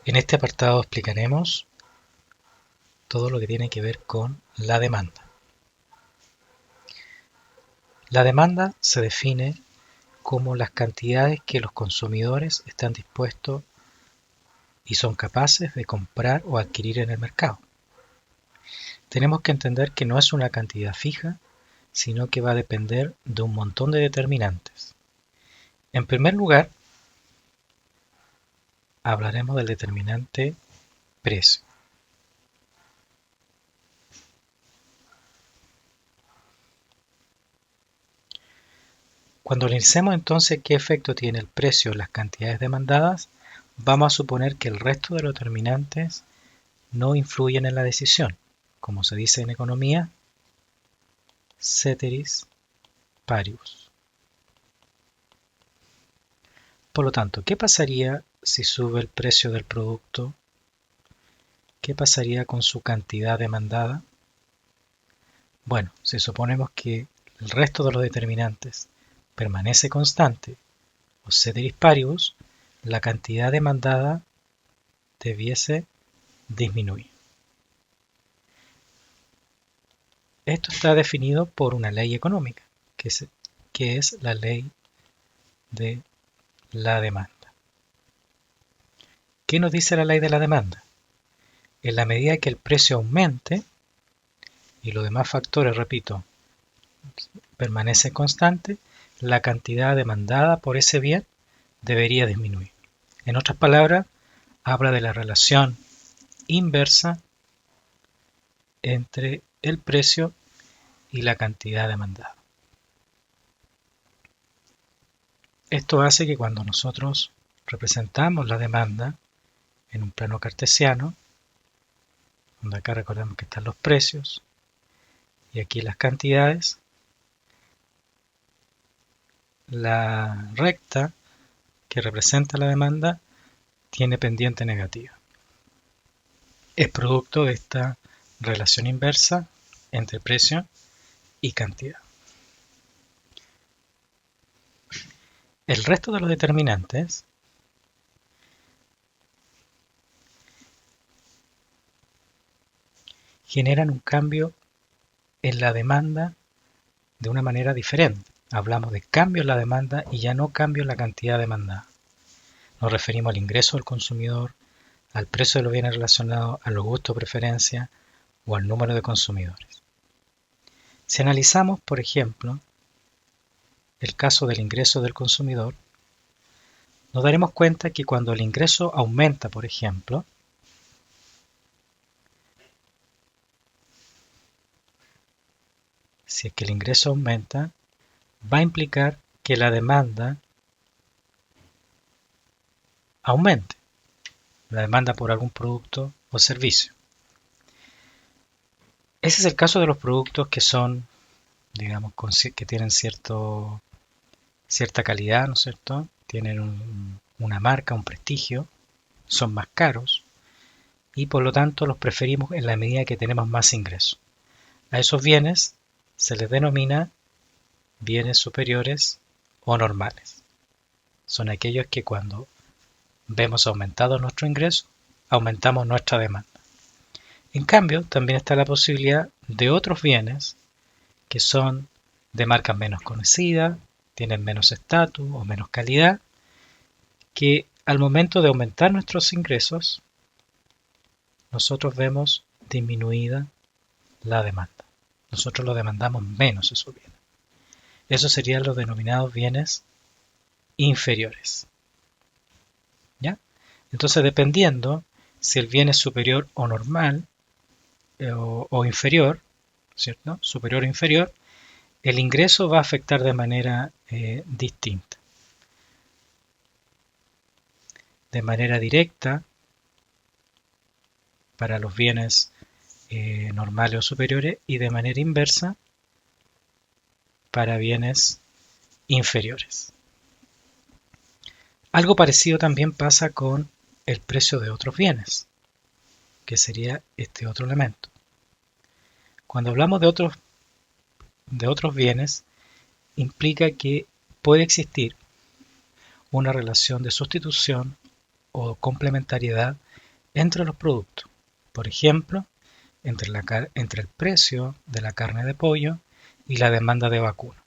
En este apartado explicaremos todo lo que tiene que ver con la demanda. La demanda se define como las cantidades que los consumidores están dispuestos y son capaces de comprar o adquirir en el mercado. Tenemos que entender que no es una cantidad fija, sino que va a depender de un montón de determinantes. En primer lugar, hablaremos del determinante precio. Cuando analicemos entonces qué efecto tiene el precio en las cantidades demandadas, vamos a suponer que el resto de los determinantes no influyen en la decisión. Como se dice en economía, ceteris paribus. Por lo tanto, ¿qué pasaría si sube el precio del producto? ¿Qué pasaría con su cantidad demandada? Bueno, si suponemos que el resto de los determinantes permanece constante, o ceteris paribus, la cantidad demandada debiese disminuir. Esto está definido por una ley económica, que es la ley de la demanda. ¿Qué nos dice la ley de la demanda? En la medida que el precio aumente y los demás factores, repito, permanecen constantes, la cantidad demandada por ese bien debería disminuir. En otras palabras, habla de la relación inversa entre el precio y la cantidad demandada. Esto hace que cuando nosotros representamos la demanda en un plano cartesiano, donde acá recordemos que están los precios y aquí las cantidades, la recta que representa la demanda tiene pendiente negativa. Es producto de esta relación inversa entre precio y cantidad. El resto de los determinantes generan un cambio en la demanda de una manera diferente. Hablamos de cambio en la demanda y ya no cambio en la cantidad demandada. Nos referimos al ingreso del consumidor, al precio de los bienes relacionados, a los gustos o preferencias o al número de consumidores. Si analizamos, por ejemplo, el caso del ingreso del consumidor, nos daremos cuenta que cuando el ingreso aumenta, por ejemplo, si es que el ingreso aumenta, va a implicar que la demanda aumente, la demanda por algún producto o servicio. Ese es el caso de los productos que son, digamos, que tienen cierta calidad, ¿no es cierto? Tienen una marca, un prestigio, son más caros y por lo tanto los preferimos en la medida que tenemos más ingresos. A esos bienes se les denomina bienes superiores o normales. Son aquellos que cuando vemos aumentado nuestro ingreso, aumentamos nuestra demanda. En cambio, también está la posibilidad de otros bienes que son de marcas menos conocidas, tienen menos estatus o menos calidad, que al momento de aumentar nuestros ingresos, nosotros vemos disminuida la demanda. Nosotros lo demandamos menos esos bienes. Esos serían los denominados bienes inferiores. ¿Ya? Entonces, dependiendo si el bien es superior o normal o inferior, ¿cierto? Superior o inferior, el ingreso va a afectar de manera distinta. De manera directa, para los bienes normales o superiores, y de manera inversa para bienes inferiores. Algo parecido también pasa con el precio de otros bienes, que sería este otro elemento. Cuando hablamos de otros bienes, implica que puede existir una relación de sustitución o complementariedad entre los productos. Por ejemplo, entre el precio de la carne de pollo y la demanda de vacuno.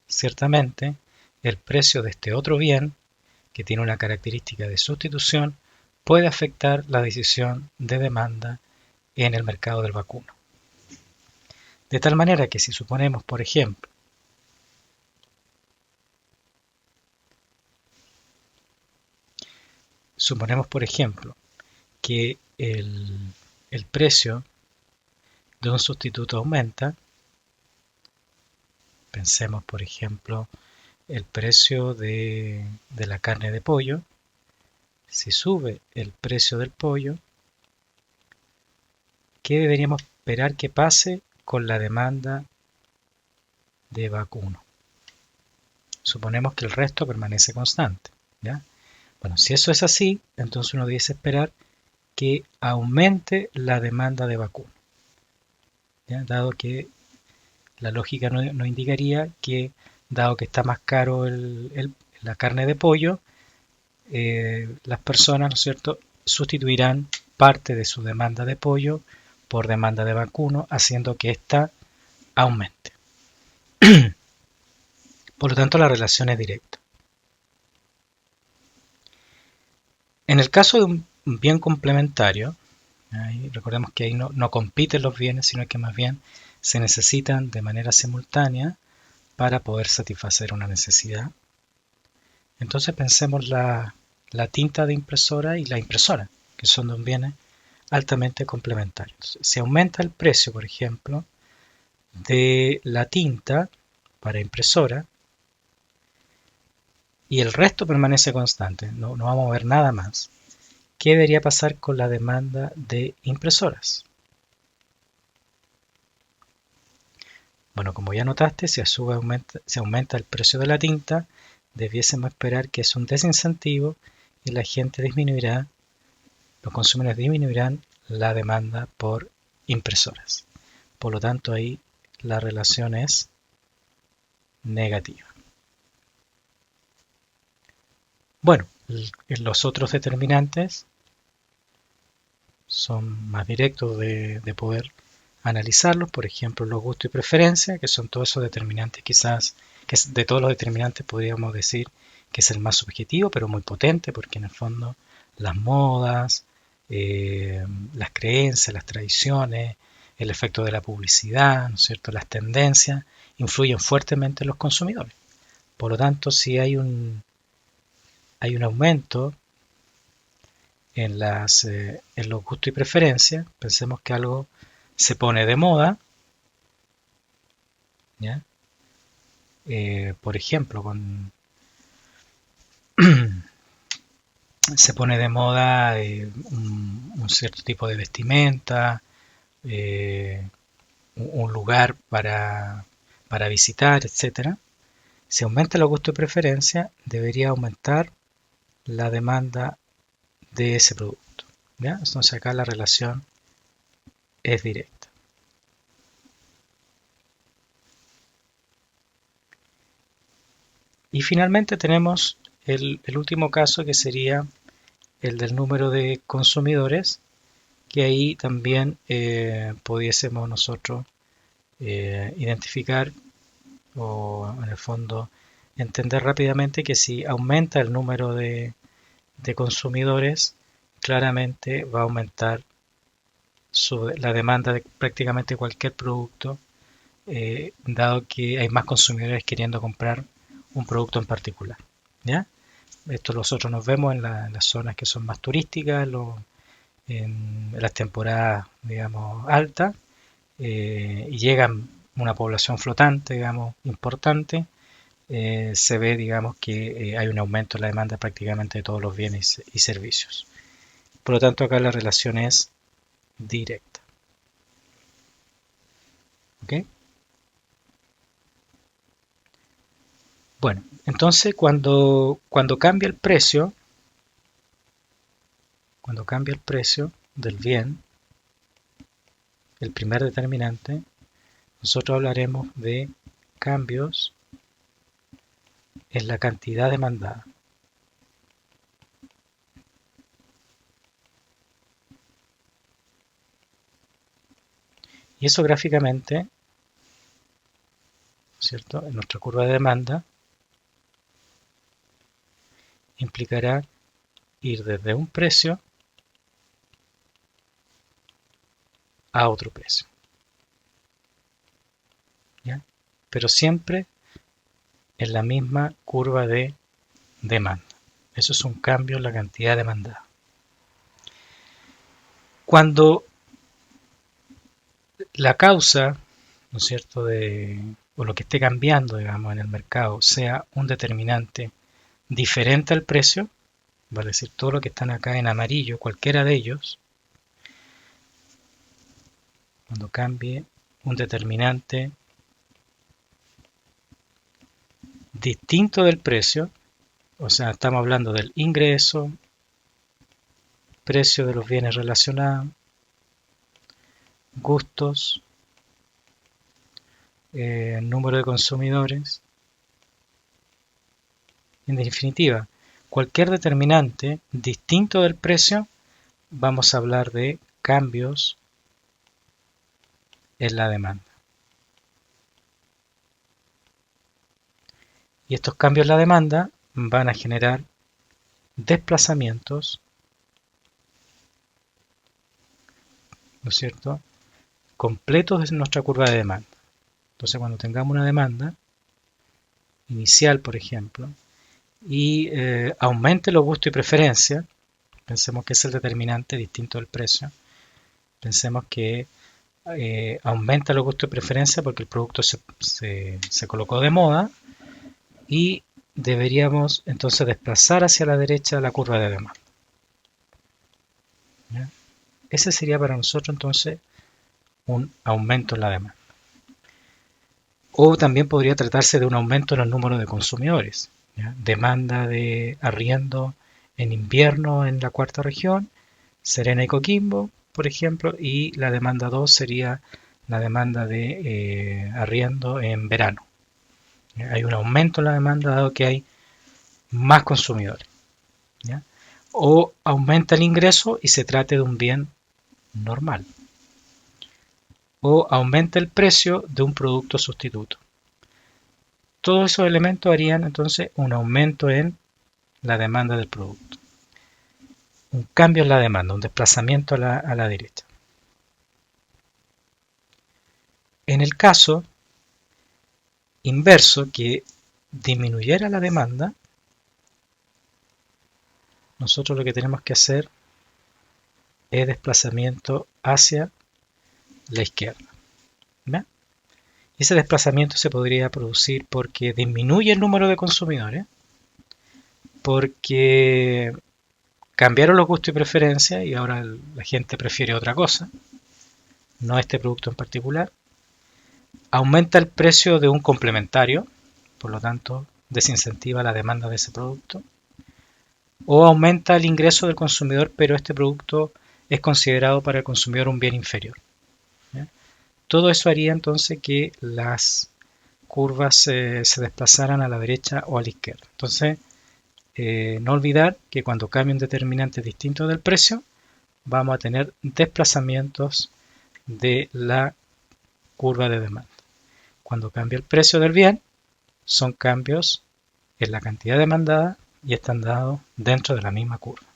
Ciertamente, el precio de este otro bien, que tiene una característica de sustitución, puede afectar la decisión de demanda en el mercado del vacuno. De tal manera que si suponemos, por ejemplo, que el precio de un sustituto aumenta, pensemos por ejemplo el precio de la carne de pollo, si sube el precio del pollo, ¿qué deberíamos esperar que pase con la demanda de vacuno? Suponemos que el resto permanece constante, ¿ya? Bueno, si eso es así, entonces uno debe esperar que aumente la demanda de vacuno, ¿ya? Dado que la lógica nos indicaría que, dado que está más caro la carne de pollo, las personas, ¿no es cierto?, sustituirán parte de su demanda de pollo por demanda de vacuno, haciendo que ésta aumente. Por lo tanto, la relación es directa. En el caso de un bien complementario, recordemos que ahí no compiten los bienes, sino que más bien se necesitan de manera simultánea para poder satisfacer una necesidad. Entonces pensemos la tinta de impresora y la impresora, que son dos bienes altamente complementarios. Si aumenta el precio, por ejemplo, de la tinta para impresora y el resto permanece constante, no vamos a ver nada más, ¿qué debería pasar con la demanda de impresoras? Bueno, como ya notaste, si aumenta el precio de la tinta, debiésemos esperar que es un desincentivo y la gente disminuirá, los consumidores disminuirán la demanda por impresoras. Por lo tanto, ahí la relación es negativa. Bueno, los otros determinantes son más directos de poder analizarlos, por ejemplo, los gustos y preferencias, que son todos esos determinantes quizás, que de todos los determinantes podríamos decir que es el más subjetivo, pero muy potente, porque en el fondo las modas, las creencias, las tradiciones, el efecto de la publicidad, ¿no es cierto?, las tendencias, influyen fuertemente en los consumidores. Por lo tanto, si hay un aumento en los gustos y preferencias, pensemos que algo se pone de moda, ¿ya? Por ejemplo, se pone de moda un cierto tipo de vestimenta, un lugar para visitar, etc. Si aumenta los gustos y preferencias, debería aumentar la demanda de ese producto, ¿ya? Entonces acá la relación es directa. Y finalmente tenemos el último caso, que sería el del número de consumidores, que ahí también pudiésemos nosotros identificar o en el fondo entender rápidamente que si aumenta el número de consumidores, claramente va a aumentar la demanda de prácticamente cualquier producto, dado que hay más consumidores queriendo comprar un producto en particular, ¿ya? Esto nosotros nos vemos en las zonas que son más turísticas, en las temporadas, digamos, altas, y llegan una población flotante, digamos, importante, se ve, digamos, que hay un aumento en la demanda prácticamente de todos los bienes y servicios. Por lo tanto, acá la relación es directa. ¿Ok? Bueno, entonces cuando cambia el precio, del bien, el primer determinante, nosotros hablaremos de cambios en la cantidad demandada. Y eso gráficamente, ¿cierto? En nuestra curva de demanda implicará ir desde un precio a otro precio, ¿ya? Pero siempre en la misma curva de demanda. Eso es un cambio en la cantidad demandada. Cuando la causa, ¿no es cierto?, o lo que esté cambiando, digamos, en el mercado sea un determinante diferente al precio, vale decir, todo lo que están acá en amarillo, cualquiera de ellos, cuando cambie un determinante distinto del precio, o sea, estamos hablando del ingreso, precio de los bienes relacionados, gustos, número de consumidores. En definitiva, cualquier determinante distinto del precio, vamos a hablar de cambios en la demanda. Y estos cambios en la demanda van a generar desplazamientos, ¿no es cierto?, completos de nuestra curva de demanda. Entonces, cuando tengamos una demanda inicial, por ejemplo, y aumente los gustos y preferencias, pensemos que es el determinante distinto del precio, pensemos que aumenta los gustos y preferencias porque el producto se colocó de moda y deberíamos entonces desplazar hacia la derecha la curva de demanda. ¿Ya? Ese sería para nosotros entonces un aumento en la demanda. O también podría tratarse de un aumento en el número de consumidores. ¿Ya? Demanda de arriendo en invierno en la cuarta región, Serena y Coquimbo, por ejemplo, y la demanda 2 sería la demanda de arriendo en verano. ¿Ya? Hay un aumento en la demanda dado que hay más consumidores. ¿Ya? O aumenta el ingreso y se trate de un bien normal. O aumenta el precio de un producto sustituto. Todos esos elementos harían entonces un aumento en la demanda del producto. Un cambio en la demanda, un desplazamiento a la derecha. En el caso inverso, que disminuyera la demanda, nosotros lo que tenemos que hacer es desplazamiento hacia la izquierda. ¿Ve? Ese desplazamiento se podría producir porque disminuye el número de consumidores, porque cambiaron los gustos y preferencias y ahora la gente prefiere otra cosa, no este producto en particular. Aumenta el precio de un complementario, por lo tanto desincentiva la demanda de ese producto. O aumenta el ingreso del consumidor, pero este producto es considerado para el consumidor un bien inferior. ¿Ya? Todo eso haría entonces que las curvas se desplazaran a la derecha o a la izquierda. Entonces, no olvidar que cuando cambie un determinante distinto del precio, vamos a tener desplazamientos de la curva de demanda. Cuando cambia el precio del bien, son cambios en la cantidad demandada y están dados dentro de la misma curva.